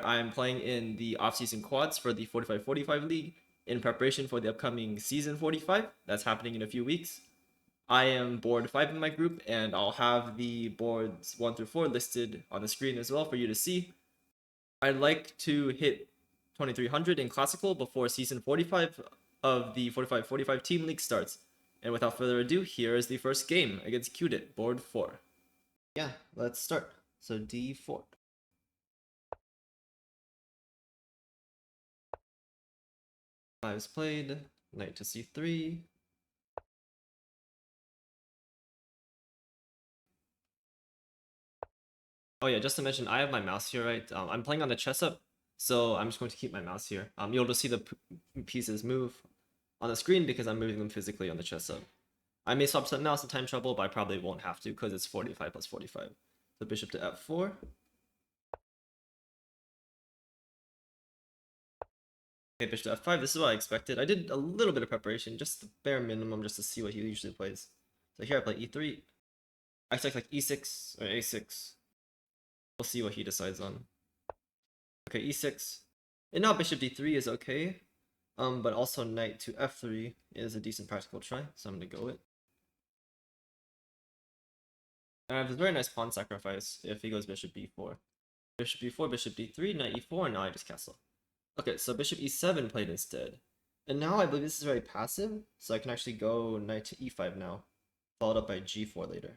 I'm playing in the off-season quads for the 45-45 league in preparation for the upcoming season 45 that's happening in a few weeks. I am board 5 in my group, and I'll have the boards 1 through 4 listed on the screen as well for you to see. I'd like to hit 2300 in classical before season 45 of the 45-45 Team League starts. And without further ado, here is the first game against Qdit, board 4. Yeah, let's start. So d4. Five's played, knight to c3. Oh yeah, just to mention, I have my mouse here, right? I'm playing on the chess up, so I'm just going to keep my mouse here. You'll just see the pieces move on the screen because I'm moving them physically on the chess up. I may swap some mouse in time trouble, but I probably won't have to because it's 45 plus 45. So bishop to f4. Okay, bishop to f5. This is what I expected. I did a little bit of preparation, just the bare minimum, just to see what he usually plays. So here I play e3. I expect like e6 or a6. We'll see what he decides on. Okay, e6. And now bishop d3 is okay. But also knight to f3 is a decent practical try, so I'm gonna go it. And I have a very nice pawn sacrifice if he goes bishop b4. Bishop b4, bishop d3, knight e4, and now I just castle. Okay, so bishop e7 played instead. And now I believe this is very passive, so I can actually go knight to e5 now, followed up by g4 later.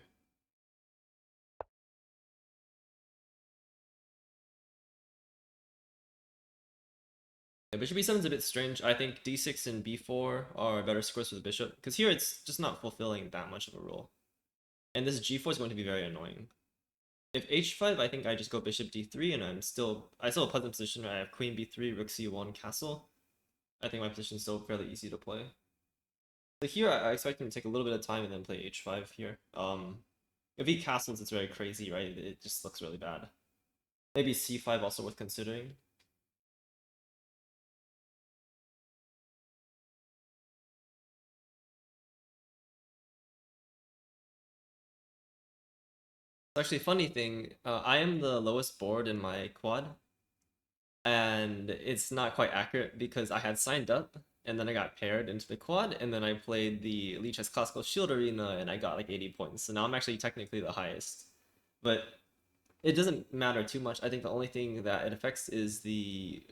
Yeah, bishop e7 is a bit strange. I think d6 and b4 are better scores for the bishop, because here it's just not fulfilling that much of a role. And this g4 is going to be very annoying. If h5, I think I just go bishop d3, and I still have a pleasant position where I have queen b3, rook c1, castle. I think my position is still fairly easy to play. So here I expect him to take a little bit of time and then play h5 here. If he castles, it's very crazy, right? It just looks really bad. Maybe c5 also worth considering. Actually, funny thing, I am the lowest board in my quad, and it's not quite accurate because I had signed up and then I got paired into the quad, and then I played the Elite Chess Classical Shield Arena and I got like 80 points. So now I'm actually technically the highest. But it doesn't matter too much. I think the only thing that it affects is the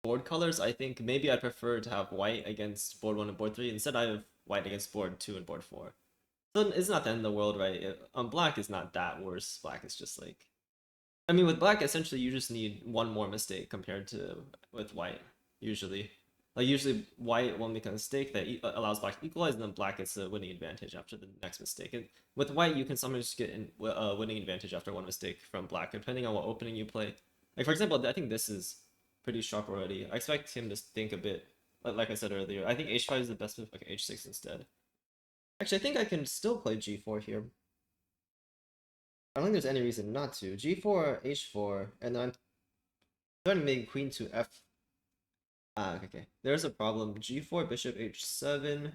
board colors. I think maybe I'd prefer to have white against board 1 and board 3. Instead, I have white against board 2 and board 4. So it's not the end of the world, right? Black is not that worse. Black is just like... I mean, with black, essentially, you just need one more mistake compared to with white, usually. Like, usually, white will make a mistake that allows black to equalize, and then black gets a winning advantage after the next mistake. And with white, you can sometimes get a winning advantage after one mistake from black, depending on what opening you play. Like, for example, I think this is pretty sharp already. I expect him to think a bit, like I said earlier. I think h5 is the best move, like h6 instead. Actually, I think I can still play g4 here. I don't think there's any reason not to. g4, h4, and then I'm trying to make queen to f. Okay. There's a problem. g4, bishop h7.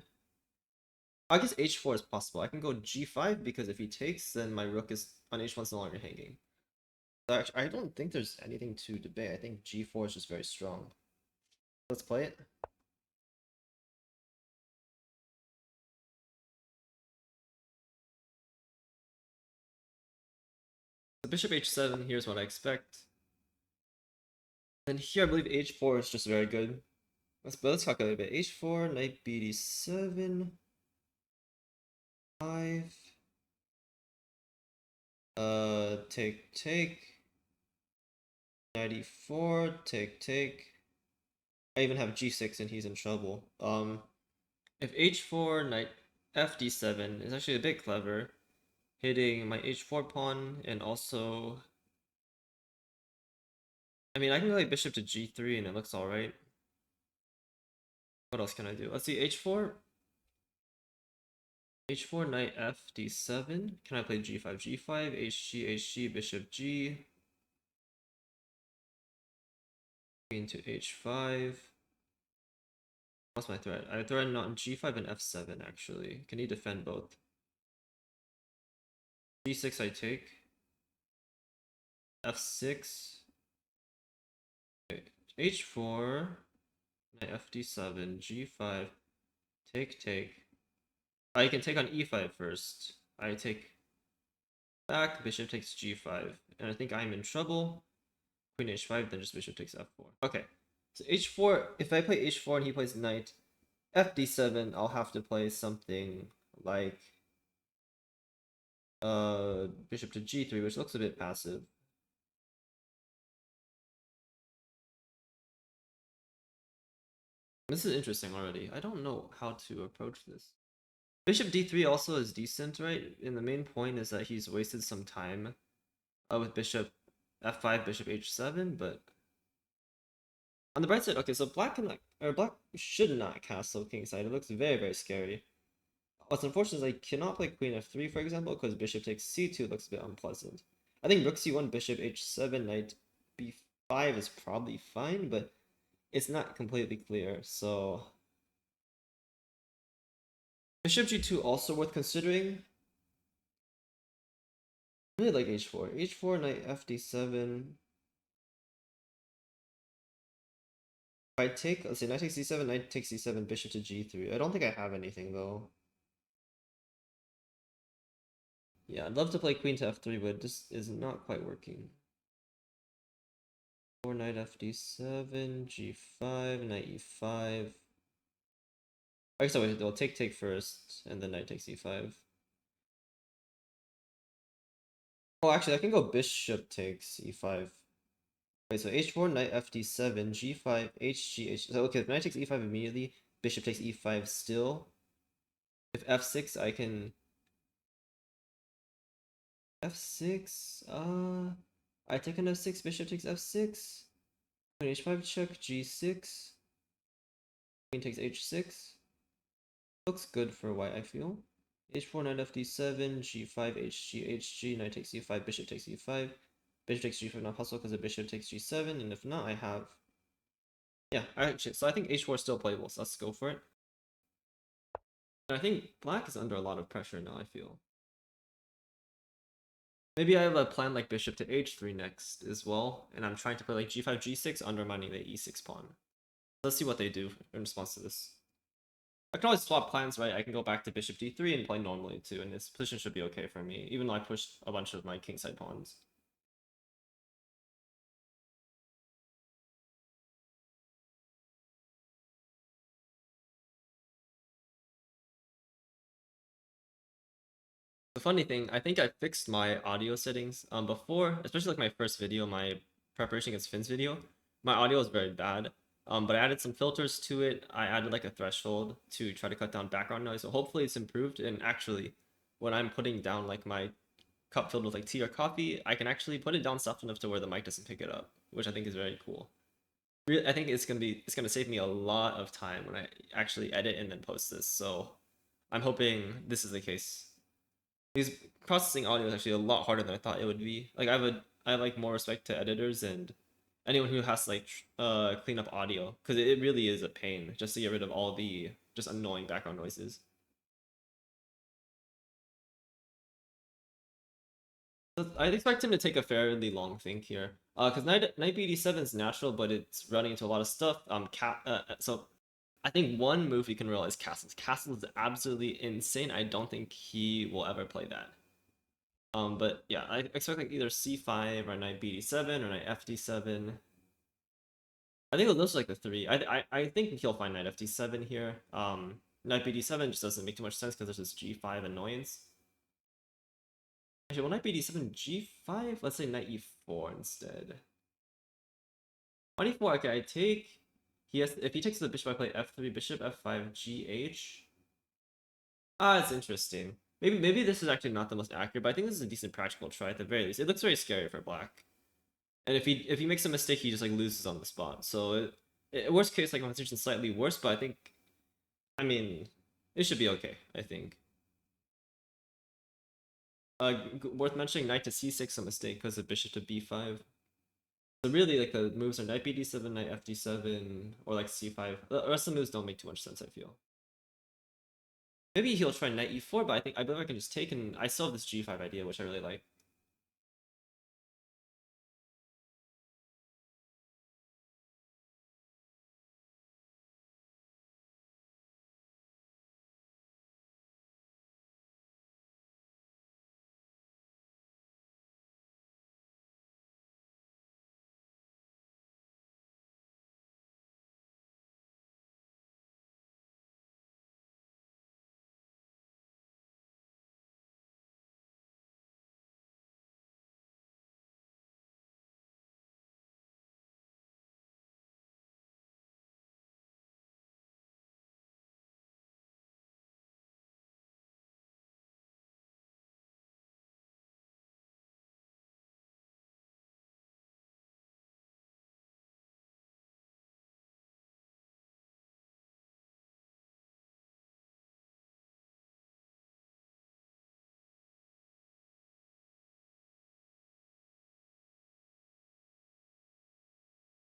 I guess h4 is possible. I can go g5 because if he takes, then my rook is on h1 is no longer hanging. So actually, I don't think there's anything to debate. I think g4 is just very strong. Let's play it. So bishop h7, here's what I expect. And here I believe h4 is just very good. Let's calculate a bit. h4, knight bd7, 5. Take. 94, take. I even have g6 and he's in trouble. If h4, knight fd7 is actually a bit clever, hitting my h4 pawn, and also... I mean, I can go like bishop to g3 and it looks alright. What else can I do? Let's see, h4, knight fd7. Can I play g5, hg, bishop g, queen to h5. What's my threat? I threaten on g5 and f7 actually. Can he defend both? g6 I take. f6. h4, knight fd7, g5, take. I can take on e5 first. I take back, bishop takes g5, and I think I'm in trouble. Queen h5, then just bishop takes f4. Okay, so h4, if I play h4 and he plays knight fd7, I'll have to play something like bishop to g3, which looks a bit passive. This is interesting already. I don't know how to approach this. Bishop d3 also is decent, right? And the main point is that he's wasted some time with bishop f5, bishop h7, but on the bright side, okay, so black should not castle kingside. It looks very scary. What's unfortunate is I cannot play queen f3, for example, because bishop takes c2 looks a bit unpleasant. I think rook c1, bishop h7, knight b5 is probably fine, but it's not completely clear, so bishop g2 also worth considering. I really like h4. h4, knight fd7. If I take, let's say, knight takes c7, knight takes c7, bishop to g3. I don't think I have anything, though. Yeah, I'd love to play queen to f3, but this is not quite working. 4, knight fd7, g5, knight e5. I guess I'll take first, and then knight takes e5. Oh, actually, I can go bishop takes e5. Wait, so h4, knight fd7, g5, h. So, okay, if knight takes e5 immediately, bishop takes e5 still. If f6, I can... f6, I take an f6, bishop takes f6. Queen h5 check, g6. Queen takes h6. Looks good for white, I feel. h4, knight fd7, g5, hg, knight takes e5, bishop takes e5. Bishop takes g5 not possible because the bishop takes g7, and if not, I have... Yeah, actually, so I think h4 is still playable, so let's go for it. And I think black is under a lot of pressure now, I feel. Maybe I have a plan like bishop to h3 next as well, and I'm trying to play like g5, g6, undermining the e6 pawn. Let's see what they do in response to this. I can always swap plans, right? I can go back to bishop d3 and play normally too, and this position should be okay for me, even though I pushed a bunch of my kingside pawns. The funny thing, I think I fixed my audio settings before, especially like my first video, my preparation against Finn's video. My audio was very bad, but I added some filters to it. I added like a threshold to try to cut down background noise, so hopefully it's improved. And actually, when I'm putting down like my cup filled with like tea or coffee, I can actually put it down soft enough to where the mic doesn't pick it up, which I think is very cool. I think it's gonna save me a lot of time when I actually edit and then post this. So I'm hoping this is the case. Because processing audio is actually a lot harder than I thought it would be. Like I have like more respect to editors and anyone who has to like clean up audio, because it really is a pain just to get rid of all the just annoying background noises. So I'd expect him to take a fairly long think here. Because knight bd7 is natural, but it's running into a lot of stuff. So I think one move you can realize castles. Castle is absolutely insane. I don't think he will ever play that. But yeah, I expect like either c5 or knight bd7 or knight fd7. I think those are like the three. I think he'll find knight fd7 here. Knight bd7 just doesn't make too much sense because there's this g5 annoyance. Actually, will knight bd7 g5? Let's say knight e4 instead. On e4, okay, I take. If he takes the bishop, I play f3, bishop f5, gh. Ah, it's interesting. Maybe this is actually not the most accurate, but I think this is a decent practical try at the very least. It looks very scary for black. And if he makes a mistake, he just like loses on the spot. So worst case, like my position slightly worse, but I mean, it should be okay. I think. Worth mentioning, knight to c6 a mistake because of bishop to b5. So really, like the moves are knight bd7, knight fd7, or like c5. The rest of the moves don't make too much sense, I feel. Maybe he'll try knight e4, but I believe I can just take, and I still have this g5 idea, which I really like.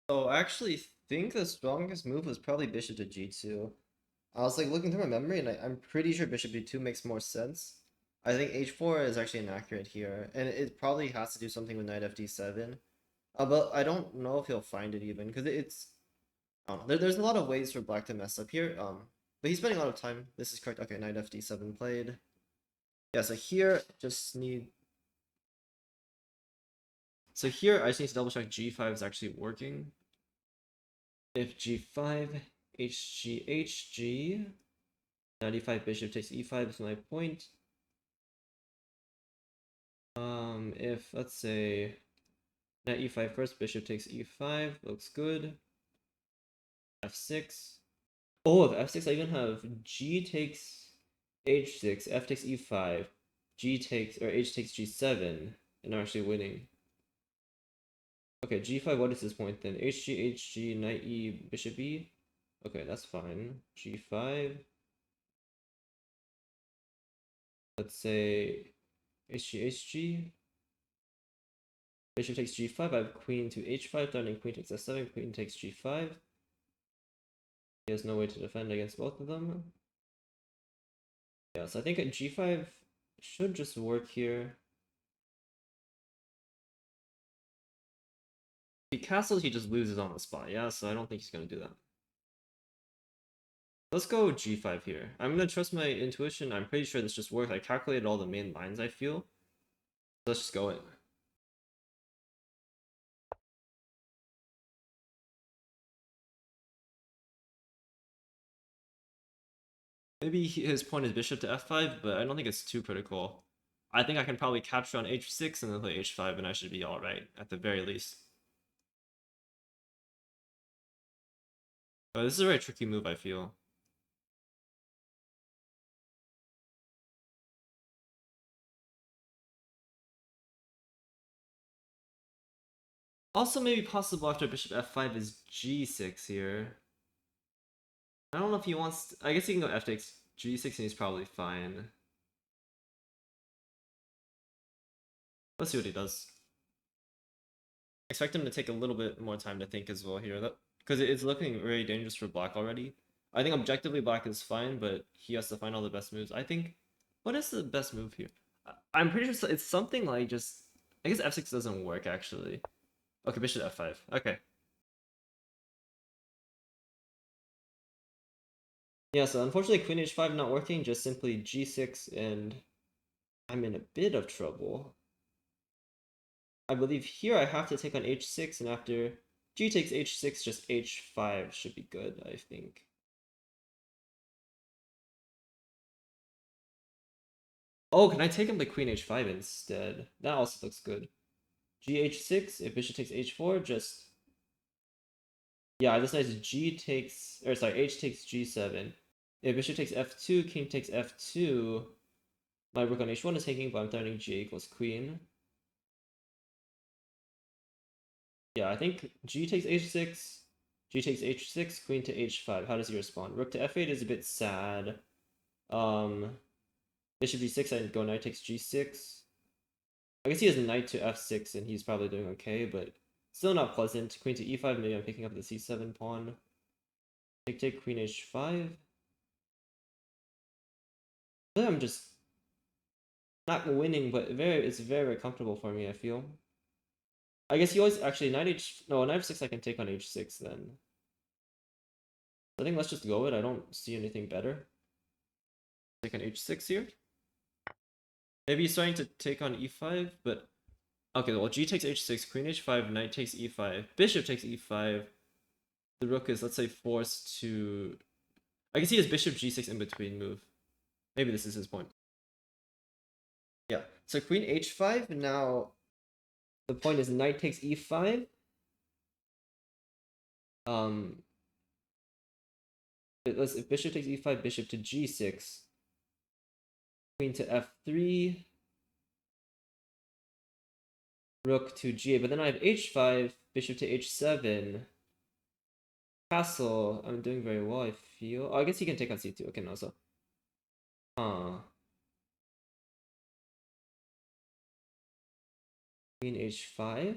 So I actually think the strongest move was probably bishop to g2. I was like looking through my memory, and I'm pretty sure bishop d2 makes more sense. I think h4 is actually inaccurate here, and it probably has to do something with knight fd7. But I don't know if he'll find it even, because it's I don't know. There's a lot of ways for black to mess up here. But he's spending a lot of time. This is correct. Okay, knight fd7 played. Yeah, so here just need. So here I just need to double check g5 is actually working. If g5, hg, hg, 95 bishop takes e5 is my point. If let's say knight e5 first, bishop takes e5, looks good. f6. Oh, if f6 I even have g takes h6, f takes e5, g takes or h takes g7, and I'm actually winning. Okay, g5, what is this point then? hg, hg, knight e, bishop e. Okay, that's fine. g5. Let's say hg, hg. Bishop takes g5. I have queen to h5, threatening queen takes s7, queen takes g5. He has no way to defend against both of them. Yeah, so I think g5 should just work here. If he castles, he just loses on the spot, yeah? So I don't think he's going to do that. Let's go g5 here. I'm going to trust my intuition. I'm pretty sure this just worked. I calculated all the main lines, I feel. Let's just go in. Maybe his point is bishop to f5, but I don't think it's too critical. I think I can probably capture on h6 and then play h5, and I should be alright, at the very least. But this is a very tricky move, I feel. Also, maybe possible after bishop f5 is g6 here. I don't know if he wants to, I guess he can go f takes g6 and he's probably fine. Let's see what he does. Expect him to take a little bit more time to think as well here, because it's looking very dangerous for black already. I think objectively black is fine, but he has to find all the best moves. I think, what is the best move here? I'm pretty sure it's something like just, I guess f6 doesn't work actually. Okay, bishop f5. Okay. Yeah, so unfortunately queen h5 not working, just simply g6, and I'm in a bit of trouble. I believe here I have to take on h6, and after g takes h6, just h5 should be good, I think. Oh, can I take him to queen h5 instead? That also looks good. Gh6, if bishop takes h4, just... Yeah, this nice g takes... Or sorry, h takes g7. If bishop takes f2, king takes f2, my rook on h1 is taking, but I'm threatening g equals queen. Yeah, I think g takes h6, g takes h6, queen to h5. How does he respond? Rook to f8 is a bit sad. Bishop g6, I go knight takes g6. I guess he has knight to f6 and he's probably doing okay, but still not pleasant. Queen to e5, maybe I'm picking up the c7 pawn. Take, queen h5. I'm just not winning, but it's very comfortable for me, I feel. I guess he always actually knight f6 I can take on h6 then. So I think let's just go it. I don't see anything better. Take on h6 here. Maybe he's starting to take on e5, but okay, well g takes h6, queen h5, knight takes e5, bishop takes e5. The rook is, let's say, forced to... I can see his bishop g6 in between move. Maybe this is his point. Yeah, so queen h5, now the point is knight takes e5. If bishop takes e5, bishop to g6, queen to f3, rook to g8, but then I have h5, bishop to h7, castle. I'm doing very well, I feel. Oh, I guess he can take on c2. Okay, no, so. Huh. Queen h5,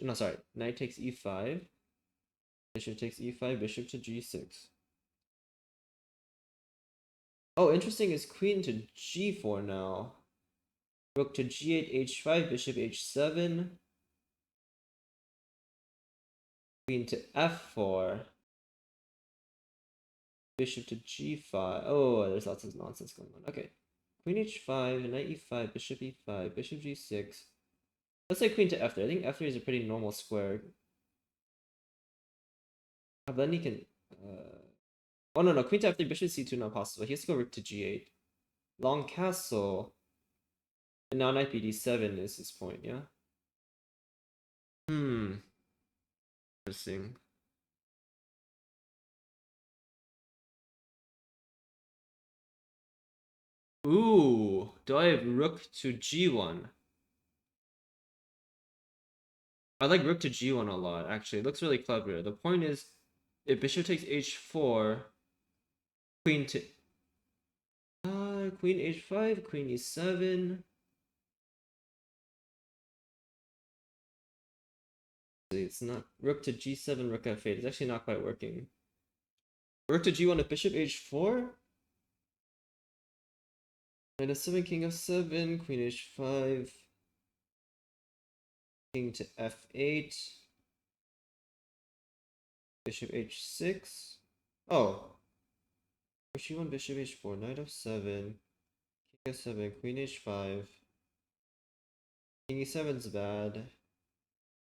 No, sorry. Knight takes e5. Bishop takes e5, bishop to g6. Oh, interesting is queen to g4 now. Rook to g8, h5, bishop h7. Queen to f4. Bishop to g5. Oh, there's lots of nonsense going on. Okay. Queen h5, knight e5, bishop e5, bishop g6. Let's say queen to f3. I think f3 is a pretty normal square. Then he can... Oh, no. Queen to f3, bishop c2 not possible. He has to go rook to g8. Long castle. And now knight bd7 is his point, yeah? Interesting. Ooh, do I have rook to g1? I like rook to g1 a lot, actually. It looks really clever. The point is, if bishop takes h4, queen to... queen h5, queen e7. It's not... Rook to g7, rook f8. It's actually not quite working. Rook to g1 if bishop h4? Knight f7, king f7, queen h5. King to f8. Bishop h6. Oh. G1, bishop h4, knight f7. King f7, queen h5. King e7's bad.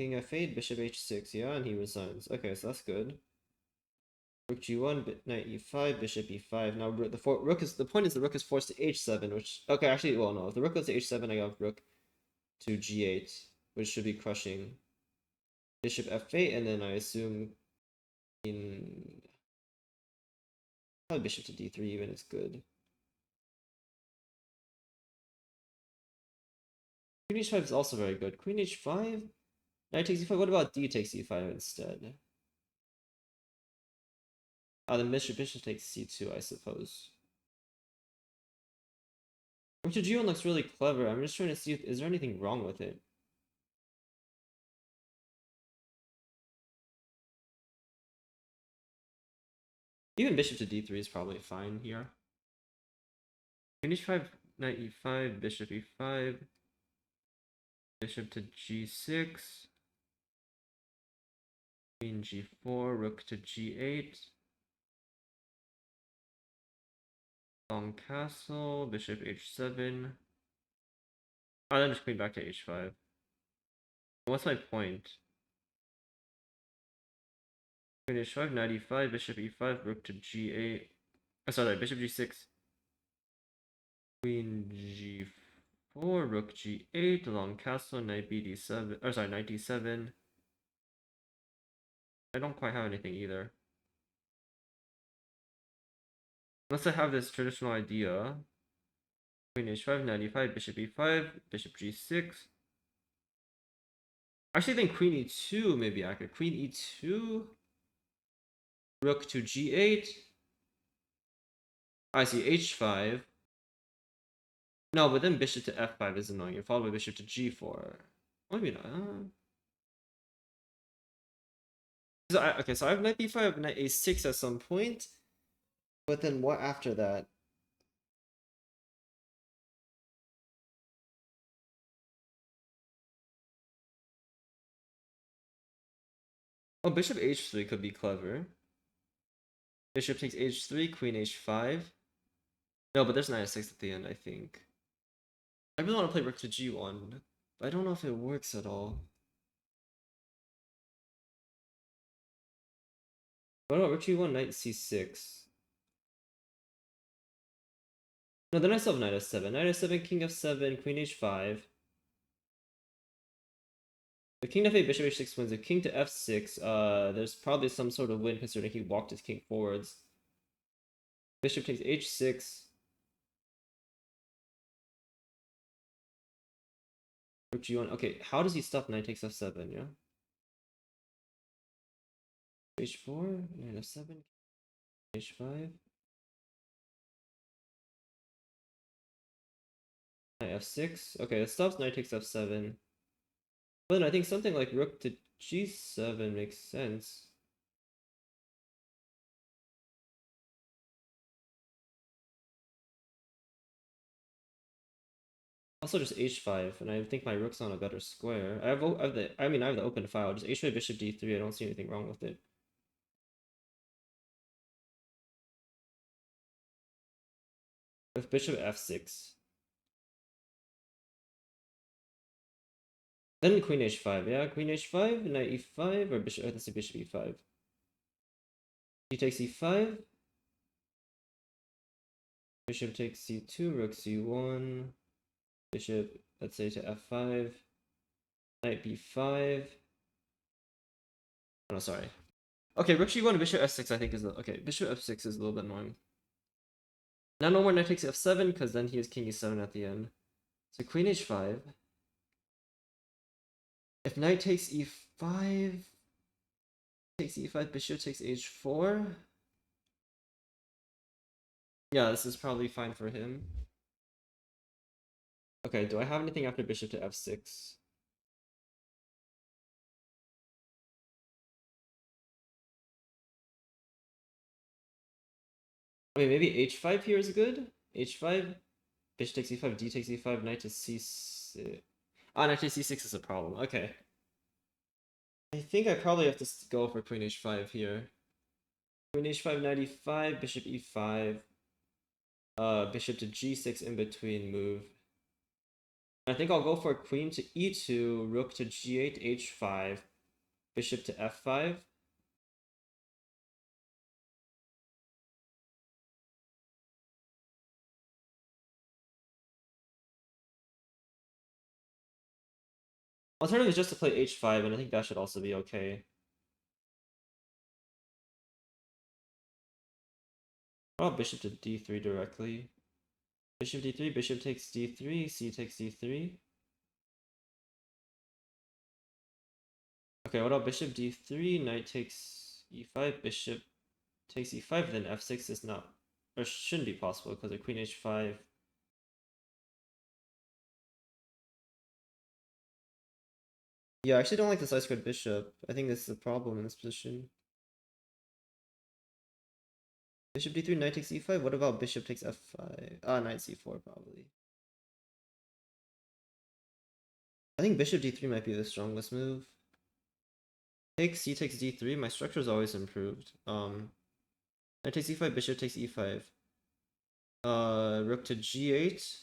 King f8, bishop h6, yeah, and he resigns. Okay, so that's good. Rook g1, knight e5, bishop e5. Now the point is the rook is forced to h7, which actually, well, no, if the rook goes to h7, I got rook to g8, which should be crushing. Bishop f8, and then I assume in probably bishop to d3 even is good. Queen h5 is also very good. Queen h5, knight takes e5. What about d takes e5 instead? Then bishop takes c2, I suppose. Rook to g1 looks really clever. I'm just trying to see is there anything wrong with it. Even bishop to d3 is probably fine here. Queen h5, knight e5, bishop e5, bishop to g6, queen g4, rook to g8, long castle, bishop h7. Oh, then just queen back to h5. What's my point? Queen h5, knight e5, bishop e5, rook to g8. Oh, sorry, bishop g6. Queen g4, rook g8, long castle, knight bd7. Oh, sorry, knight d7. I don't quite have anything either. Unless I have this traditional idea. Queen h5, knight e5, bishop e5, bishop g6. I actually think queen e2 may be accurate. Queen e2, rook to g8. I see h5. No, but then bishop to f5 is annoying. You're followed by bishop to g4. Maybe not. Okay, so I have knight b5, knight a6 at some point. But then what after that? Oh, bishop h3 could be clever. Bishop takes h3, queen h5. No, but there's knight f6 at the end, I think. I really want to play rook to g1, but I don't know if it works at all. What about rook g1, knight c6? No, then I still have knight f7. Knight f7, king f7, queen h5. If king f8, bishop h6 wins. If king to f6, there's probably some sort of win considering he walked his king forwards. Bishop takes h6. Rook g1. Okay, how does he stop knight takes f7, yeah? h4, knight f7, h5. Knight f6. Okay, it stops knight takes f7. But then I think something like rook to g7 makes sense. Also just h5, and I think my rook's on a better square. I have the open file. Just h5 bishop d3. I don't see anything wrong with it. With bishop f6. Then queen h5, yeah, queen h5, knight e5, or bishop, let's say bishop e5. He takes e5, bishop takes c2, rook c1, bishop, let's say to f5, knight b5. Oh, no, sorry. Okay, rook g1, bishop f6, I think is okay. Bishop f6 is a little bit annoying. Now no more knight takes f7, because then he has king e7 at the end. So queen h5. If knight takes e5, takes e5, bishop takes h4. Yeah, this is probably fine for him. Okay, do I have anything after bishop to f6? I mean, maybe h5 here is good. h5, bishop takes e5, d takes e5, knight to c6. Ah, knight to c6 is a problem. Okay. I think I probably have to go for queen h5 here. Queen h5, knight e5, bishop e5. Bishop to g6 in between move. I think I'll go for queen to e2, rook to g8, h5, bishop to f5. Alternative is just to play h5, and I think that should also be okay. Oh, bishop to d3 directly. Bishop d3, bishop takes d3, c takes d3. Okay, what about bishop d3, knight takes e5, bishop takes e5, then f6 is not, or shouldn't be possible because of queen h5. Yeah, I actually don't like this I-squared bishop. I think this is a problem in this position. Bishop d3, knight takes e5. What about bishop takes f5? Ah, knight c4 probably. I think bishop d3 might be the strongest move. Take c takes d3. My structure is always improved. Knight takes e5, bishop takes e5. Rook to g8.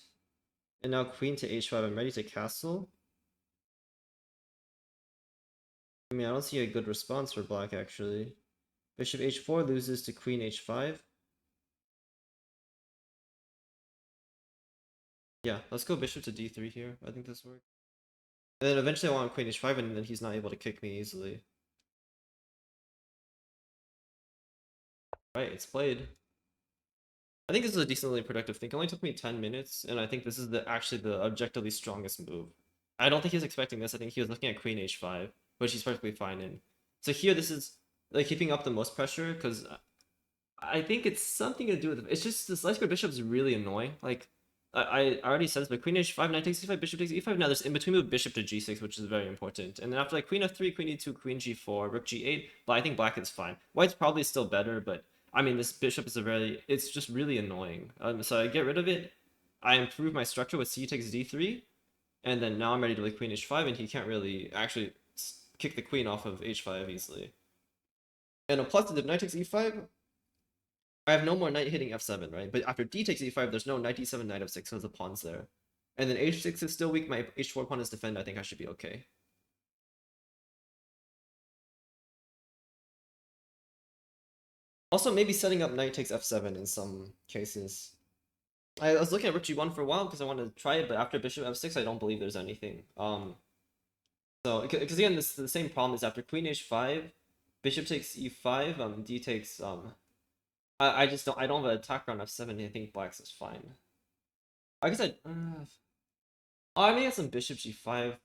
And now queen to h5. I'm ready to castle. I mean, I don't see a good response for black actually. Bishop h4 loses to queen h5. Yeah, let's go bishop to d3 here. I think this works. And then eventually I want queen h5 and then he's not able to kick me easily. Right, it's played. I think this is a decently productive thing. It only took me 10 minutes, and I think this is actually the objectively strongest move. I don't think he was expecting this. I think he was looking at queen h5, which he's perfectly fine in. So here, this is like keeping up the most pressure, because I think it's something to do with it's just the slice square bishop is really annoying. Like I already said this, but queen h5, knight takes e5, bishop takes e5. Now there's in between move bishop to g6, which is very important. And then after like queen f3, queen e2, queen g4, rook g8. But I think black is fine. White's probably still better, but I mean this bishop is it's just really annoying. So I get rid of it. I improve my structure with c takes d3, and then now I'm ready to play queen h5, and he can't really actually kick the queen off of h5 easily. And a plus is if knight takes e5, I have no more knight hitting f7, right? But after d takes e5, there's no knight e7, knight f6, so the pawn's there. And then h6 is still weak, my h4 pawn is defend, I think I should be okay. Also, maybe setting up knight takes f7 in some cases. I was looking at rook g1 for a while because I wanted to try it, but after bishop f6, I don't believe there's anything. So, because again, this the same problem is after queen h5, bishop takes e5, d takes, I just don't, I don't have an attack on f7, I think black's is fine. I guess I may have some bishop g5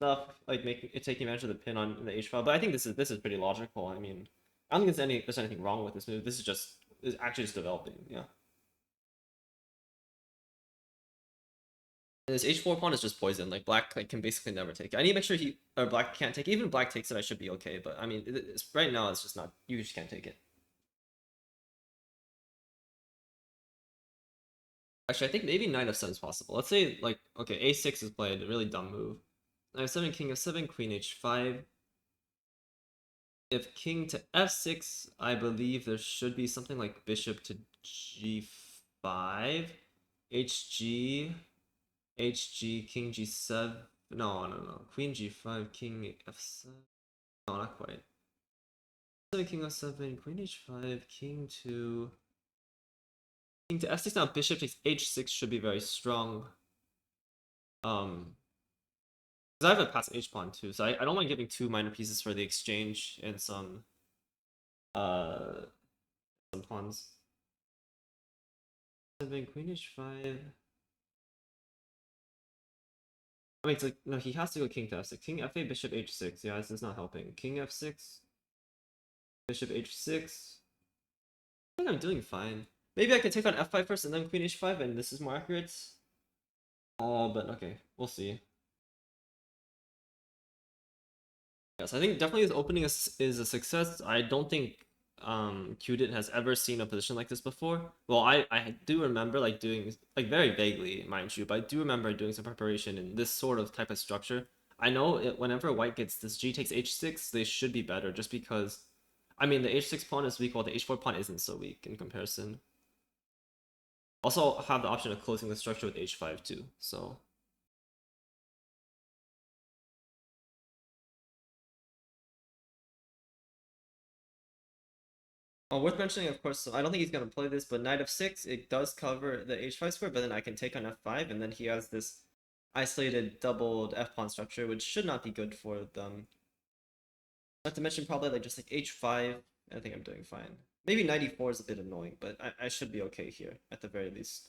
stuff, like making it taking advantage of the pin on the h file. But I think this is pretty logical. I mean, I don't think there's anything wrong with this move. This is actually just developing. Yeah. And this h4 pawn is just poison. Like black like can basically never take it. I need to make sure he or black can't take it. Even if black takes it, I should be okay. But I mean, right now it's just not. You just can't take it. Actually, I think maybe knight f7 is possible. Let's say like okay, a6 is played. A really dumb move. Knight f7, king f7, queen h5. If king to f6, I believe there should be something like bishop to g5, hg, hg, king g7. No, no, no. Queen g5, king f7. No, not quite. King f7, queen h5, king to f6. Now bishop takes h6 should be very strong. Because I have a pass h pawn too, so I don't mind giving two minor pieces for the exchange and uh some pawns. 7, queen h5. I mean, it's like no, he has to go king to f6. King f8, bishop h6. Yeah, this is not helping. King f6, bishop h6. I think I'm doing fine. Maybe I could take on f5 first and then queen h5, and this is more accurate. But okay, we'll see. Yes, I think definitely his opening is a success. I don't think Qdit has ever seen a position like this before. Well, I do remember like doing like very vaguely, mind you, but I do remember doing some preparation in this sort of type of structure. I know whenever white gets this g takes h6, they should be better just because I mean the h6 pawn is weak while the h4 pawn isn't so weak in comparison. Also have the option of closing the structure with h5 too. So oh, worth mentioning, of course, so I don't think he's going to play this, but knight f6, it does cover the h5 square, but then I can take on f5, and then he has this isolated doubled f-pawn structure, which should not be good for them. Not to mention probably like just like h5, I think I'm doing fine. Maybe knight e4 is a bit annoying, but I should be okay here, at the very least.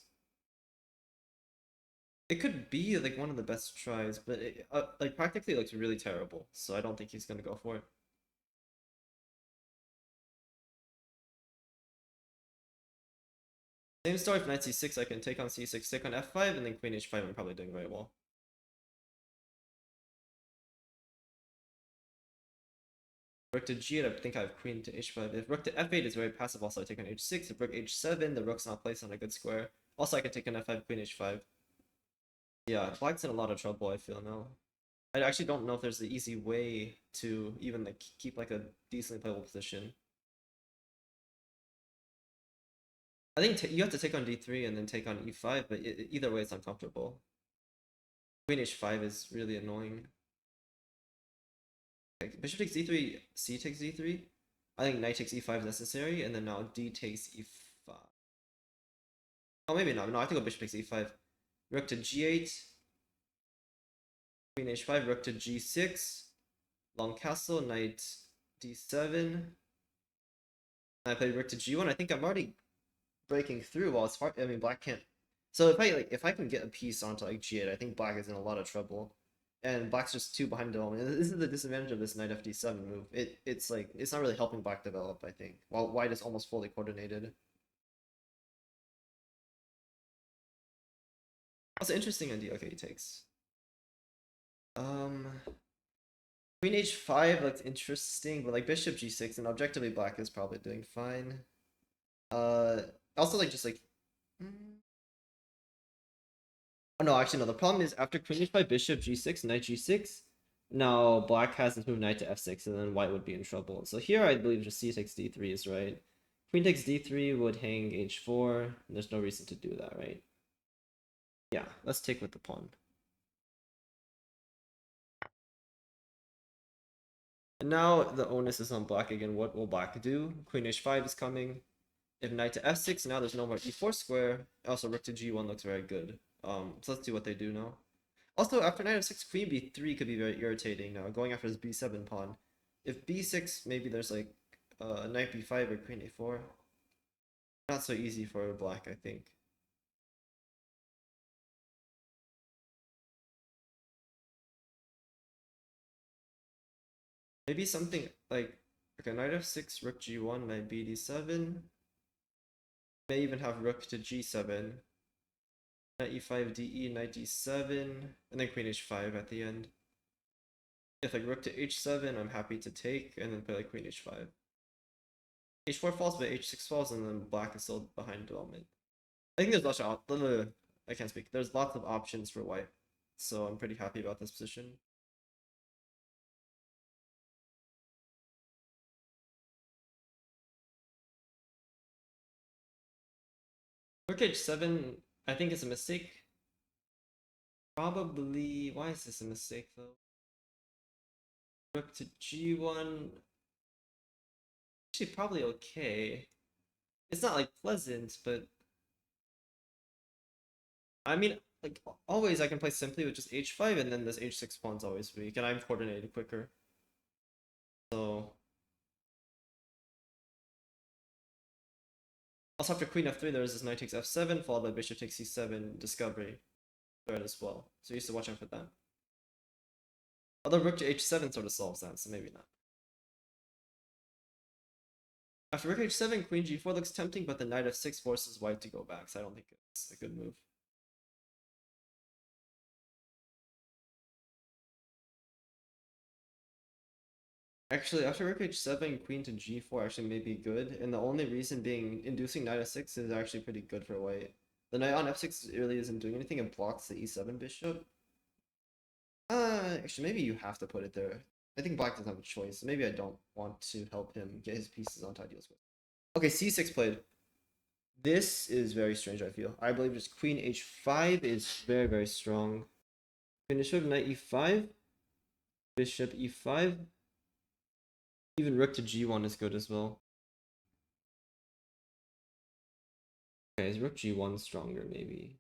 It could be like one of the best tries, but it, like practically looks really terrible, so I don't think he's going to go for it. Same story for knight c6, I can take on c6, take on f5, and then queen h5, I'm probably doing very well. Rook to g8, I think I have queen to h5. If rook to f8 is very passive, also I take on h6. If rook h7, the rook's not placed on a good square. Also, I can take on f5, queen h5. Yeah, black's in a lot of trouble, I feel now. I actually don't know if there's an easy way to even like keep like a decently playable position. I think you have to take on d3 and then take on e5, but either way it's uncomfortable. Queen h5 is really annoying. Okay, bishop takes d3, c takes d3. I think knight takes e5 is necessary, and then now d takes e5. Oh, maybe not. No, I think a bishop takes e5. Rook to g8. Queen h5. Rook to g6. Long castle. Knight d7. I played rook to g1. I think I'm already breaking through. While it's hard. I mean, black can't. So if I can get a piece onto like g8, I think black is in a lot of trouble. And black's just too behind development. This is the disadvantage of this knight fd7 move. It's like it's not really helping black develop. I think while white is almost fully coordinated. Also interesting idea. Okay, he takes. Um, Queen h5 looks interesting, but like bishop g6 and objectively black is probably doing fine. Uh, also like just like. Oh no, actually no. The problem is after queen h5, bishop g6, knight g6. Now black has this move knight to f6, and then white would be in trouble. So here I believe just c takes d3 is right. Queen takes d3 would hang h4. There's no reason to do that, right? Yeah, let's take with the pawn. And now the onus is on black again. What will black do? Queen h5 is coming. If knight to f6, now there's no more e4 square. Also, rook to g1 looks very good. So let's see what they do now. Also, after knight f6, queen b3 could be very irritating now, going after his b7 pawn. If b6, maybe there's like knight b5 or queen a4. Not so easy for black, I think. Maybe something like knight f6, rook g1, knight b d7. May even have rook to g7. Knight e5, de, knight d7, and then queen h5 at the end. If like rook to h7, I'm happy to take, and then play like queen h5. h4 falls, but h6 falls, and then black is still behind development. I think there's lots of I can't speak. There's lots of options for white, so I'm pretty happy about this position. Rook h7, I think it's a mistake. Probably. Why is this a mistake though? Rook to g1. Actually, probably okay. It's not like pleasant, but I mean, like always, I can play simply with just h5, and then this h6 pawn's always weak, and I'm coordinated quicker. So also after queen f3, there's this knight takes f7, followed by bishop takes c7, discovery threat as well. So you used to watch out for that. Although rook to h7 sort of solves that, so maybe not. After rook h7, queen g4 looks tempting, but the knight f6 forces white to go back, so I don't think it's a good move. Actually, after rook h7, queen to g4 actually may be good, and the only reason being inducing knight f6 is actually pretty good for white. The knight on f6 really isn't doing anything, it blocks the e7 bishop. Actually, maybe you have to put it there. I think black doesn't have a choice. Maybe I don't want to help him get his pieces onto ideals with. Okay, c6 played. This is very strange, I feel. I believe just queen h5 is very, very strong. Finish with knight e5, bishop e5. Even rook to g1 is good as well. Okay, is rook g1 stronger, maybe?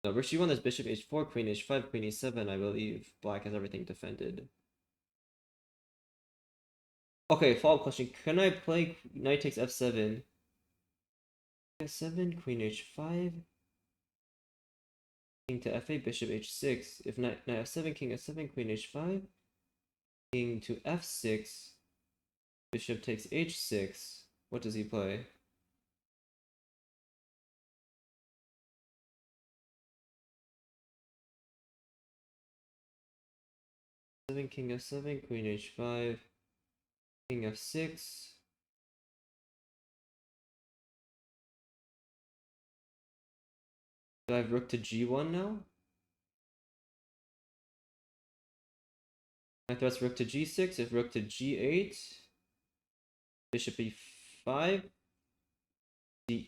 No, rook g1 is bishop h4, queen h5, queen e7. I believe black has everything defended. Okay, follow-up question. Can I play knight takes f7? f7, queen h5, king to f8, bishop h6. If knight f7, king f7, queen h5, king to f6, bishop takes h6. What does he play? King f7, queen h5, king f6. Do I have rook to g1 now? I threats rook to g6. If rook to g8, bishop e5.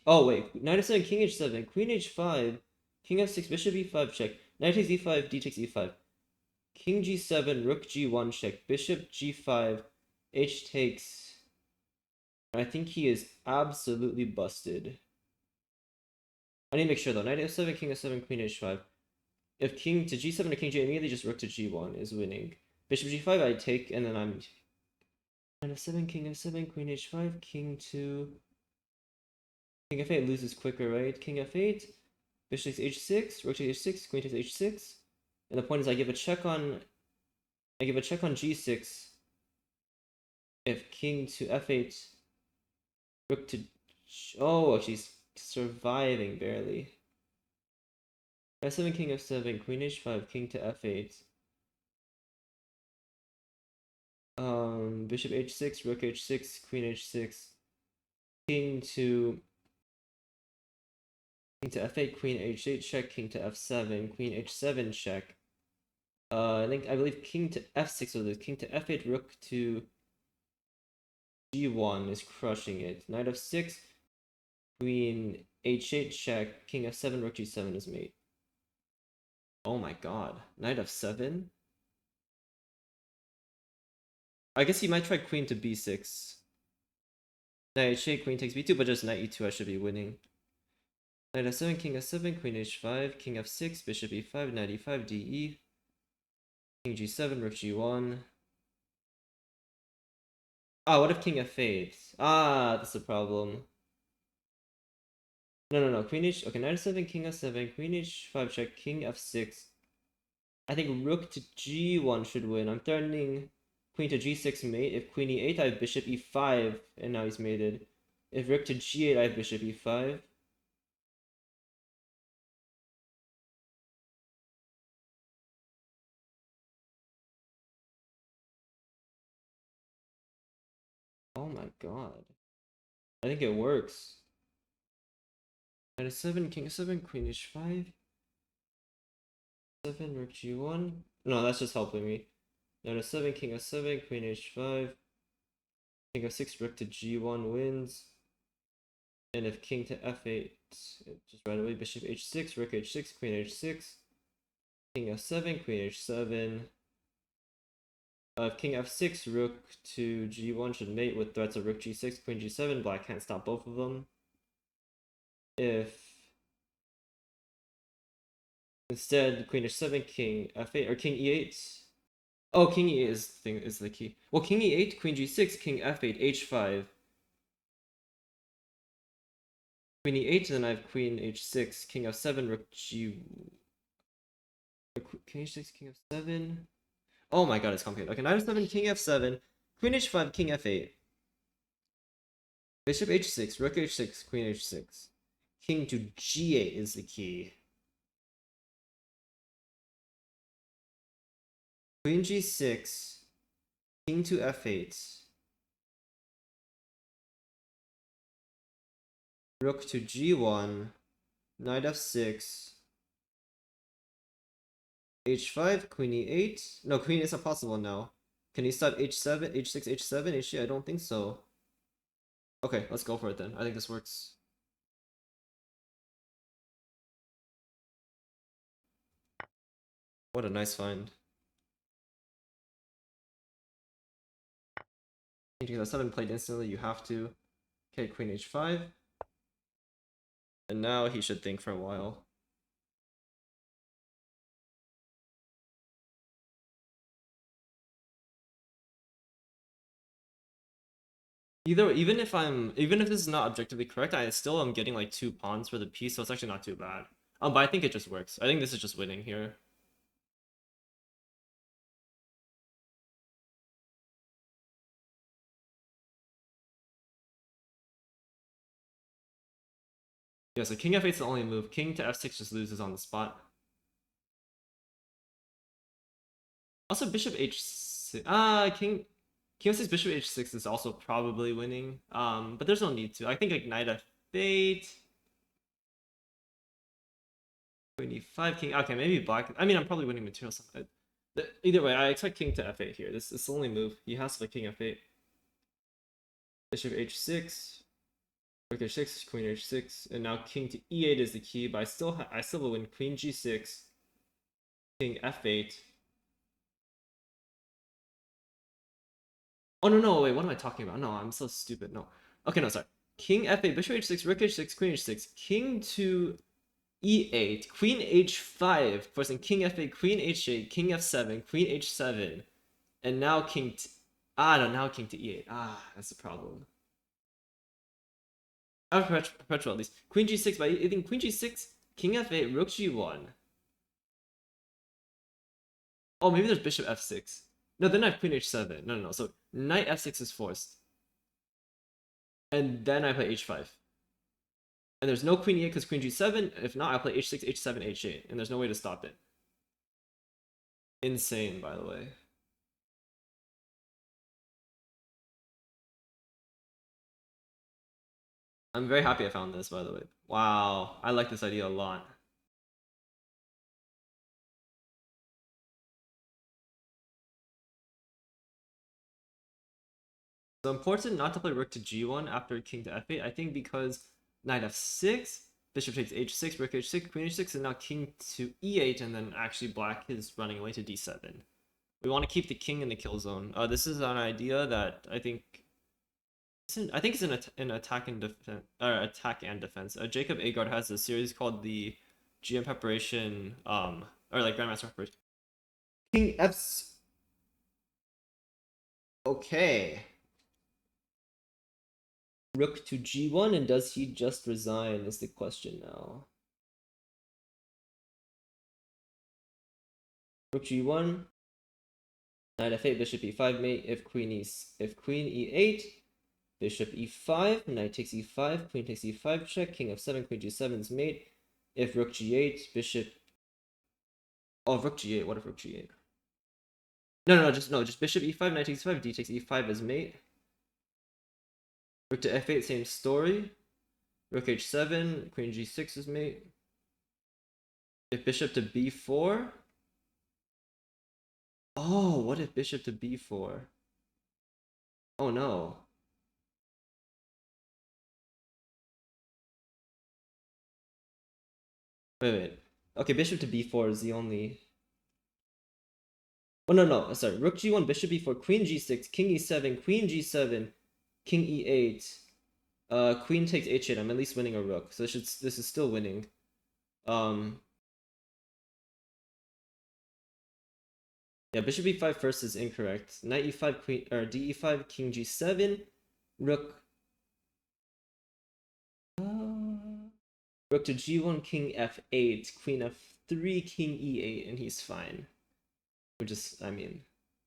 Oh wait, knight f7, king h7, queen h5, king f6, bishop e5 check. Knight takes e5, d takes e5. King g7, rook g1 check. Bishop g5, h takes. I think he is absolutely busted. I need to make sure though. Knight f7, king f7, queen h5. If king to g7 or king g8, immediately just rook to g1 is winning. Bishop g5 I take, and then I'm knight f7, king f7, queen h5, king to king f8 loses quicker, right? King f8, bishop takes h6, rook takes h6, queen takes h6. And the point is I give a check on g6 if king to f8, rook to oh, she's surviving barely. f7, king f7, queen h5, king to f8. Bishop h6, rook h6, queen h6, king to f8, queen h8 check, king to f7, queen h7 check. I believe king to f6 or the king to f8, rook to g1 is crushing it. Knight f6, queen h8 check, king f7, rook g7 is mate. Oh my god, knight f7. I guess he might try queen to b6. Knight h8, queen takes b2, but just knight e2 I should be winning. Knight f7, king f7, queen h5, king f6, bishop e5, knight e5, de, king g7, rook g1. Ah, what if king f8? Ah, that's the problem. No, queen h, okay, knight f7, king f7, queen h5 check, king f6. I think rook to g1 should win. I'm threatening queen to g6 mate. If queen e8, I have bishop e5, and now he's mated. If rook to g8, I have bishop e5. my god. I think it works. Knight f7, king f7, queen h5. 7, rook g1. No, that's just helping me. Knight f7, king f7, queen h5. King f6, rook to g1 wins. And if king to f8, it just ran away. Bishop h6, rook h6, queen h6. King f7, queen h7. If king f6, rook to g1 should mate with threats of rook g6, queen g7. Black can't stop both of them. If instead queen h7, king f8, or king e8. Oh, king e8 is the key. Well, king e8, queen g6, king f8, h5. Queen e8, then I have queen h6, king f7, rook g. King h6, king f7. Oh my god, it's complicated. Okay, knight f7, king f7, queen h5, king f8. Bishop h6, rook h6, queen h6. King to g8 is the key. Queen g6, king to f8. Rook to g1, knight f6, h5, queen e8. No, queen isn't possible now. Can he stop h7, h6, h7, h8? I don't think so. Okay, let's go for it then. I think this works. What a nice find. King to 7 played instantly, you have to. Okay, queen h5. And now he should think for a while. Even if this is not objectively correct, I still am getting like 2 pawns for the piece, so it's actually not too bad. But I think it just works. I think this is just winning here. Yeah, so king f8 is the only move. King to f6 just loses on the spot. Also, bishop h6. King f6, bishop h6 is also probably winning. But there's no need to. I think like knight f8. Queen e5, king. Okay, maybe black. I mean, I'm probably winning material. Either way, I expect king to f8 here. This is the only move. He has to play king f8. Bishop h6. Rook h6, queen h6, and now king to e8 is the key. But I still will win queen g6, king f8. Oh no, wait, what am I talking about? No, I'm so stupid. No. Okay, no, sorry. King f8, bishop h6, rook h6, queen h6, king to e8, queen h5, forcing king f8, queen h8, king f7, queen h7, and now king no, now king to e8. That's the problem. I have perpetual at least. Queen g6, but I think queen g6, king f8, rook g1. Oh, maybe there's bishop f6. No, then I have queen h7. No. So knight f6 is forced. And then I play h5. And there's no queen e8 because queen g7. If not, I play h6, h7, h8. And there's no way to stop it. Insane, by the way. I'm very happy I found this, by the way. Wow, I like this idea a lot. So important not to play rook to g1 after king to f8. I think because knight f6, bishop takes h6, rook h6, queen h6, and now king to e8, and then actually black is running away to d7. We want to keep the king in the kill zone. This is an idea that I think it's an attack and defense, attack and defense. Jacob Agard has a series called the GM preparation, or like Grandmaster preparation. King F's. Okay. Rook to g1, and does he just resign is the question now. Rook g1, knight f8, bishop e5 mate. If queen e8, bishop e5, knight takes e5, queen takes e5 check, king f7, queen g7's mate. If rook g8, bishop. Oh, rook g8. What if rook g8? No, just bishop e5, knight takes e5, d takes e5 as mate. Rook to f8, same story. Rook h7, queen g6 is mate. If bishop to b4. Oh, what if bishop to b4? Oh no. Wait. Okay, bishop to b4 is the only. Oh no. Sorry. Rook g1, bishop b4, queen g6, king e7, queen g7, king e8. Queen takes h8. I'm at least winning a rook, so this is still winning. Yeah, bishop e5 first is incorrect. Knight e5, queen or d e5, king g7, rook. Rook to g1, king f8, queen f3, king e8, and he's fine. Which is, I mean,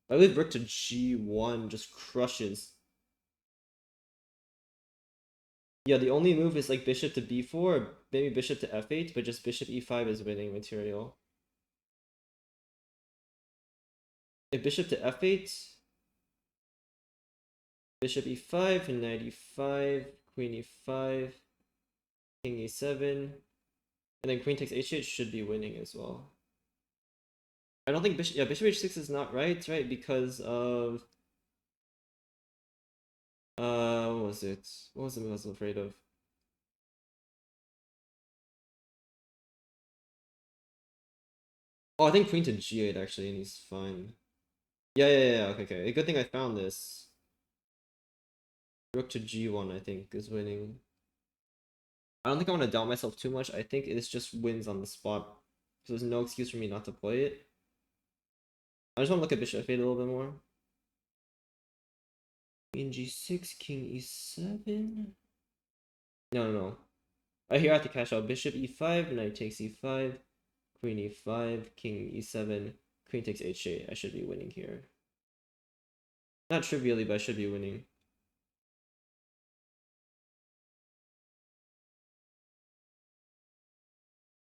I believe rook to g1 just crushes. Yeah, the only move is like bishop to b4, or maybe bishop to f8, but just bishop e5 is winning material. If bishop to f8, bishop e5, knight e5, queen e5, king e7, and then queen takes h8 should be winning as well. I don't think bishop h6 is not right, because of what was it? What was the move I was afraid of? Oh, I think queen to g8 actually, and he's fine. Yeah. Okay. Good thing I found this. Rook to g1, I think, is winning. I don't think I want to doubt myself too much. I think it's just wins on the spot. So there's no excuse for me not to play it. I just want to look at bishop f8 a little bit more. Queen g6, king e7. No. Right here I have to cash out bishop e5, knight takes e5, queen e5, king e7, queen takes h8. I should be winning here. Not trivially, but I should be winning.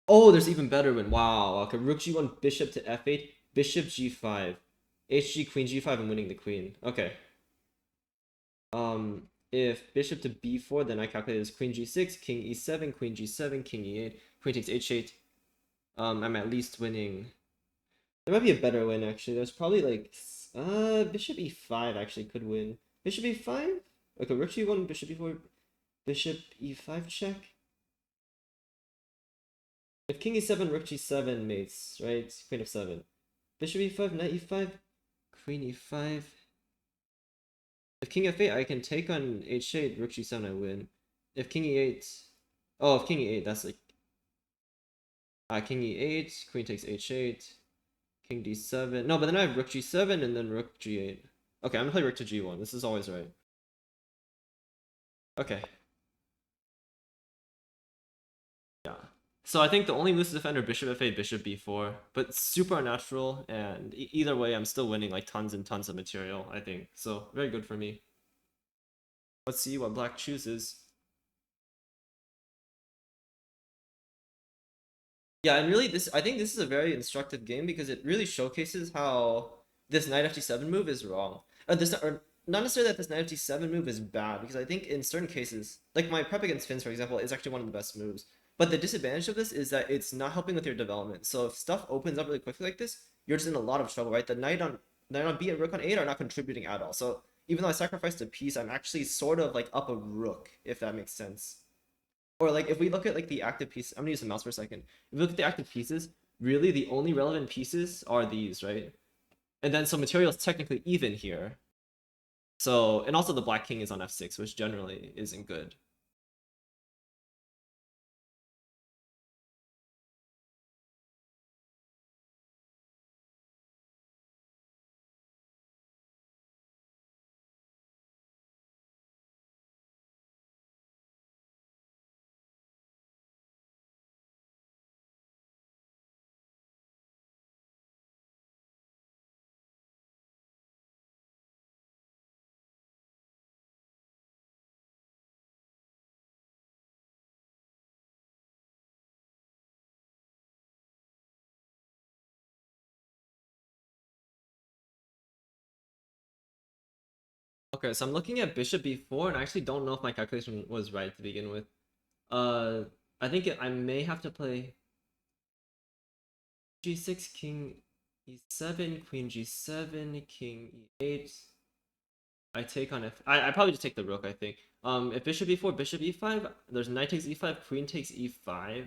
Oh, there's even better win. Wow. Okay, rook g1, bishop to f8, bishop g5, hg, queen g5. I'm winning the queen. Okay. If bishop to b4, then I calculate as queen g6, king e7, queen g7, king e8, queen takes h8. I'm at least winning. There might be a better win actually. There's probably like bishop e5 actually could win. Bishop e5? Okay, rook g1, bishop e4, bishop e5 check. If king e7, rook g7 mates, right? Queen f7. Bishop e5, knight e5, queen e5. If king f8, I can take on h8, rook g7, I win. If king e8, oh, if king e8, that's like king e8, queen takes h8, king d7. No, but then I have rook g7 and then rook g8. Okay, I'm gonna play rook to g1. This is always right. Okay. Yeah. So I think the only moves to defend are bishop f8, bishop b4, but super unnatural, and either way, I'm still winning like tons and tons of material, I think. So very good for me. Let's see what black chooses. Yeah, and really, I think this is a very instructive game because it really showcases how this knight fg7 move is wrong. Or not necessarily that this knight fg7 move is bad, because I think in certain cases, like my prep against Finns, for example, is actually one of the best moves. But the disadvantage of this is that it's not helping with your development. So if stuff opens up really quickly like this, you're just in a lot of trouble, right? The knight on b and rook on 8 are not contributing at all. So even though I sacrificed a piece, I'm actually sort of like up a rook, if that makes sense. Or like if we look at like the active piece, I'm gonna use the mouse for a second. If we look at the active pieces, really the only relevant pieces are these, right? And then so material is technically even here. So, and also the black king is on f6, which generally isn't good. Okay, so I'm looking at bishop b4, and I actually don't know if my calculation was right to begin with. I think I may have to play g6, king e7, queen g7, king e8. I take on f. I probably just take the rook, I think. If bishop e4, bishop e5, there's knight takes e5, queen takes e5.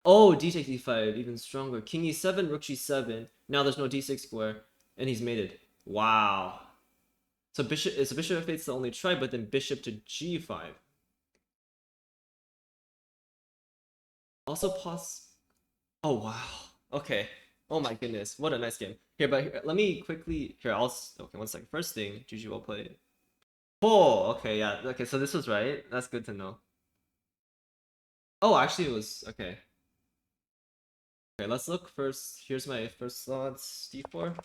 Oh, d takes e5, even stronger. King e7, rook g7. Now there's no d6 square, and he's mated. Wow. So bishop f8's the only try, but then bishop to g5. Also pos. Oh wow. Okay. Oh my goodness. What a nice game. Here, but here, let me quickly. Here, Okay, one second. First thing, GG well played. Oh, okay, yeah. Okay, so this was right. That's good to know. Oh, actually, it was okay. Okay, let's look first. Here's my first thoughts. D4.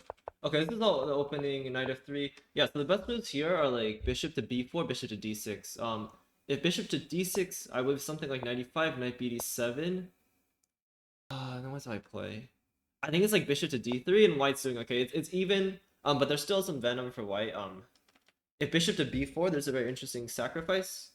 Okay, this is all the opening knight f3. Yeah, so the best moves here are like bishop to b4, bishop to d6. If bishop to d6, I would have something like 95, knight bd7. Then what do I play? I think it's like bishop to d3, and white's doing okay. It's even, but there's still some venom for white. If bishop to b4, there's a very interesting sacrifice.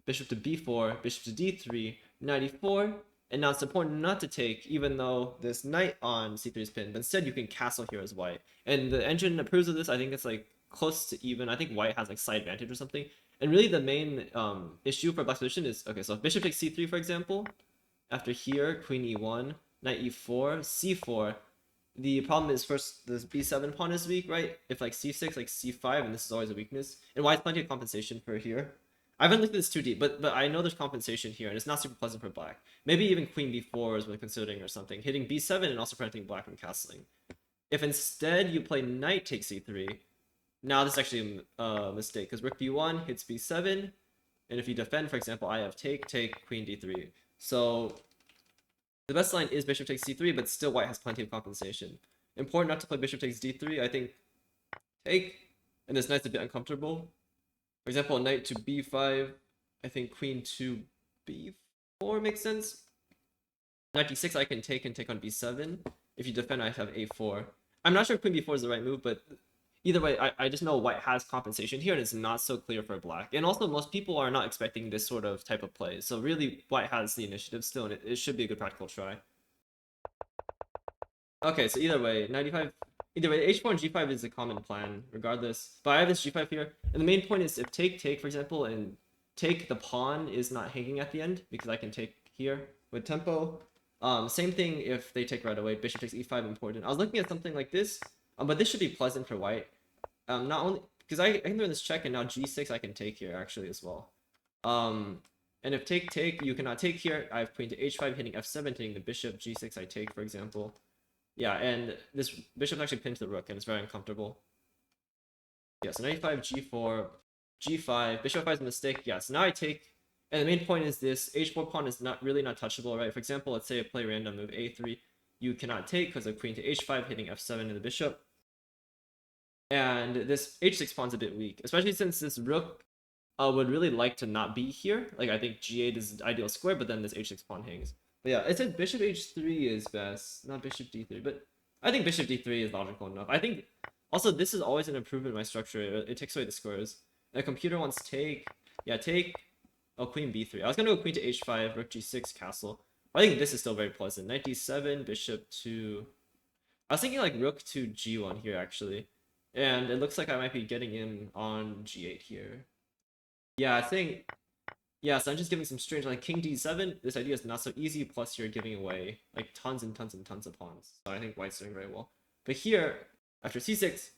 Bishop to b4, bishop to d3, knight e4, and now it's important not to take, even though this knight on c3 is pinned. But instead, you can castle here as white. And the engine approves of this. I think it's like close to even. I think white has like side advantage or something. And really, the main issue for black's position is okay. So if bishop takes c3, for example, after here, queen e1, knight e4, c4. The problem is first the b7 pawn is weak, right? If like c6, like c5, and this is always a weakness. And white's plenty of compensation for here. I haven't looked at this too deep, but I know there's compensation here, and it's not super pleasant for black. Maybe even queen b4 is worth considering or something, hitting b7 and also preventing black from castling. If instead you play knight takes c3, now this is actually a mistake, because rook b1 hits b7, and if you defend, for example, I have take, queen d3. So the best line is bishop takes c3, but still white has plenty of compensation. Important not to play bishop takes d3. I think take, and this knight's a bit uncomfortable. For example, knight to b5. I think queen to b4 makes sense. Knight d6 I can take and take on b7. If you defend, I have a4. I'm not sure if queen b4 is the right move, but either way, I just know white has compensation here, and it's not so clear for black. And also, most people are not expecting this sort of type of play. So really, white has the initiative still, and it should be a good practical try. Okay, so either way, 95. Either way, h4 and g5 is a common plan, regardless. But I have this g5 here, and the main point is if take, for example, and take the pawn is not hanging at the end, because I can take here with tempo. Same thing if they take right away. Bishop takes e5 important. I was looking at something like this, but this should be pleasant for white. Not only because I can throw this check, and now g6 I can take here actually as well. And if take, you cannot take here. I have queen to h5 hitting f7, hitting the bishop. G6 I take, for example. Yeah, and this bishop actually pinned to the rook, and it's very uncomfortable. Yeah, so knight e5, g4, g5, bishop f5 is a mistake. Yeah, so now I take, and the main point is this h4 pawn is not touchable, right? For example, let's say I play random move a3, you cannot take because of queen to h5 hitting f7 to the bishop. And this h6 pawn's a bit weak, especially since this rook would really like to not be here. Like, I think g8 is the ideal square, but then this h6 pawn hangs. But yeah, it said bishop h3 is best, not bishop d3. But I think bishop d3 is logical enough. I think also this is always an improvement in my structure. It takes away the squares. The computer wants take. Yeah, take. Oh, queen b3. I was gonna go queen to h5, rook g6, castle. I think this is still very pleasant. Knight d7, bishop to. I was thinking like rook to g1 here actually, and it looks like I might be getting in on g8 here. Yeah, I think. Yeah, so I'm just giving some strange, like king d7, this idea is not so easy, plus you're giving away like tons and tons and tons of pawns. So I think white's doing very well. But here, after c6,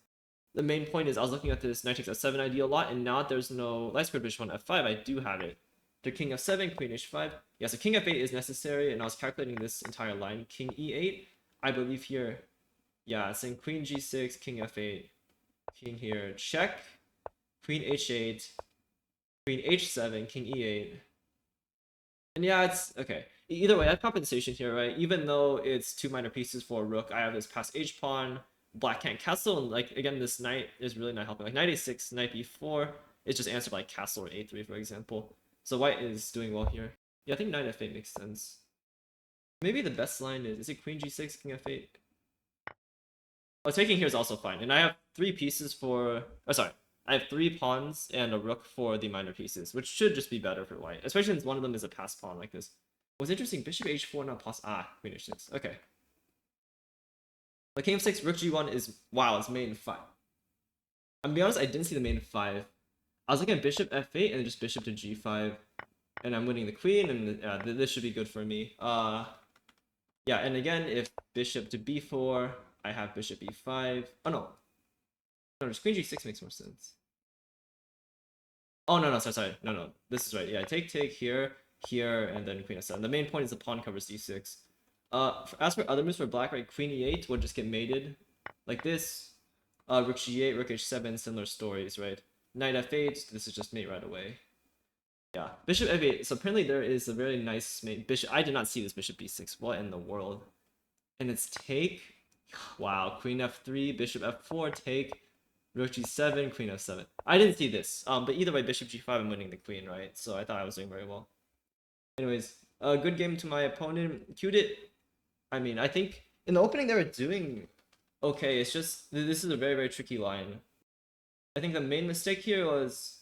the main point is I was looking at this knight takes f7 idea a lot, and now there's no light squared bishop on f5, I do have it. To king f7, queen h5. Yeah, so king f8 is necessary, and I was calculating this entire line. King e8, I believe here, yeah, saying queen g6, king f8, king here, check, queen h8, queen h7, king e8. And yeah, it's okay. Either way, I have compensation here, right? Even though it's two minor pieces for a rook, I have this past h pawn, black can't castle, and like again, this knight is really not helping. Like knight a6, knight b4, it's just answered by castle or a3, for example. So white is doing well here. Yeah, I think knight f8 makes sense. Maybe the best line is it queen g6, king f8? Oh, taking here is also fine. And I have three pieces for... Oh, sorry. I have 3 pawns and a rook for the minor pieces, which should just be better for white, especially since one of them is a pass pawn like this. What's interesting, bishop h4 not plus queen h6. Okay. The king f6, rook g1 is wow, it's mate in 5. I'm gonna be honest, I didn't see the mate in 5. I was looking at bishop f8 and then just bishop to g5, and I'm winning the queen, and this should be good for me. Yeah, and again, if bishop to b4, I have bishop e5. Oh no, just queen g6 makes more sense. Oh no, sorry, no, this is right. Yeah, take here, and then queen f7. The main point is the pawn covers d6. As for other moves for black, right, queen e8 would just get mated like this. Rook g8, rook h7, similar stories, right? Knight f8, this is just mate right away. Yeah, bishop f8. So apparently there is a very nice mate. Bishop. I did not see this bishop b6. What in the world? And it's take. Wow, queen f3, bishop f4, take. Rook g7, queen f7. I didn't see this. But either way, bishop g5, I'm winning the queen, right? So I thought I was doing very well. Anyways, a good game to my opponent. Queued it. I mean, I think in the opening they were doing okay. It's just this is a very, very tricky line. I think the main mistake here was,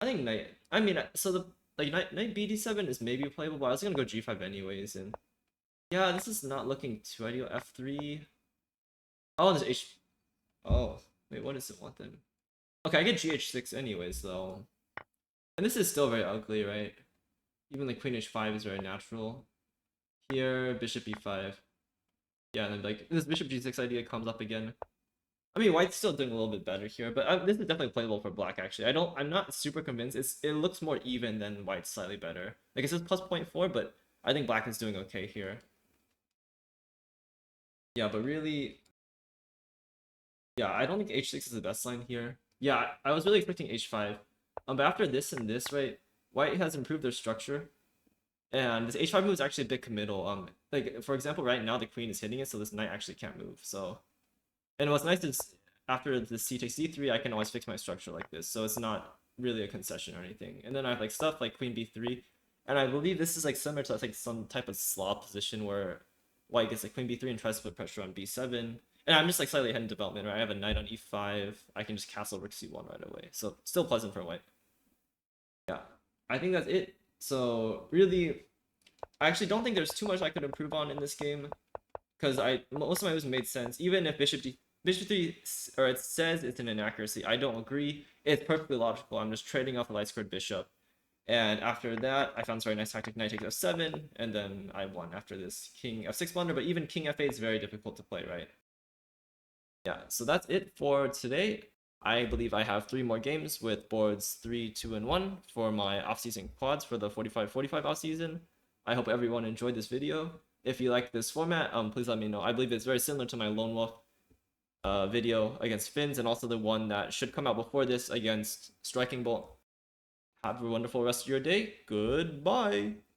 I think knight. I mean, so the knight bd7 is maybe playable, but I was gonna go g5 anyways, and yeah, this is not looking too ideal. f3. Oh, there's h. Oh, wait, what does it want then? Okay, I get gh6 anyways though, and this is still very ugly, right? Even like queen h5 is very natural. Here, bishop e5. Yeah, and then like this bishop g6 idea comes up again. I mean, white's still doing a little bit better here, but this is definitely playable for black, actually. I'm not super convinced. It looks more even than white's slightly better. Like, it says plus 0.4, but I think black is doing okay here. Yeah, but really, yeah, I don't think h6 is the best line here. Yeah, I was really expecting h5. But after this and this, right, white has improved their structure. And this h5 move is actually a bit committal. Like, for example, right now the queen is hitting it, so this knight actually can't move, so... And what's nice is after the c takes d3, I can always fix my structure like this, so it's not really a concession or anything. And then I have like stuff like queen b3, and I believe this is like similar to like some type of slaw position where white gets like queen b3 and tries to put pressure on b7. And I'm just like slightly ahead in development, right? I have a knight on e5. I can just castle rook c1 right away, so still pleasant for white. Yeah, I think that's it. So really, I actually don't think there's too much I could improve on in this game, because most of my moves made sense. Even if bishop 3, or it says it's an inaccuracy, I don't agree. It's perfectly logical. I'm just trading off a light squared bishop. And after that, I found this very nice tactic, knight takes f7, and then I won after this king f6 blunder, but even king f8 is very difficult to play, right? Yeah, so that's it for today. I believe I have 3 more games with boards 3, 2, and 1 for my off-season quads for the 45-45 off-season. I hope everyone enjoyed this video. If you like this format, please let me know. I believe it's very similar to my Lone Wolf video against Finns, and also the one that should come out before this against Striking Bolt. Have a wonderful rest of your day. Goodbye.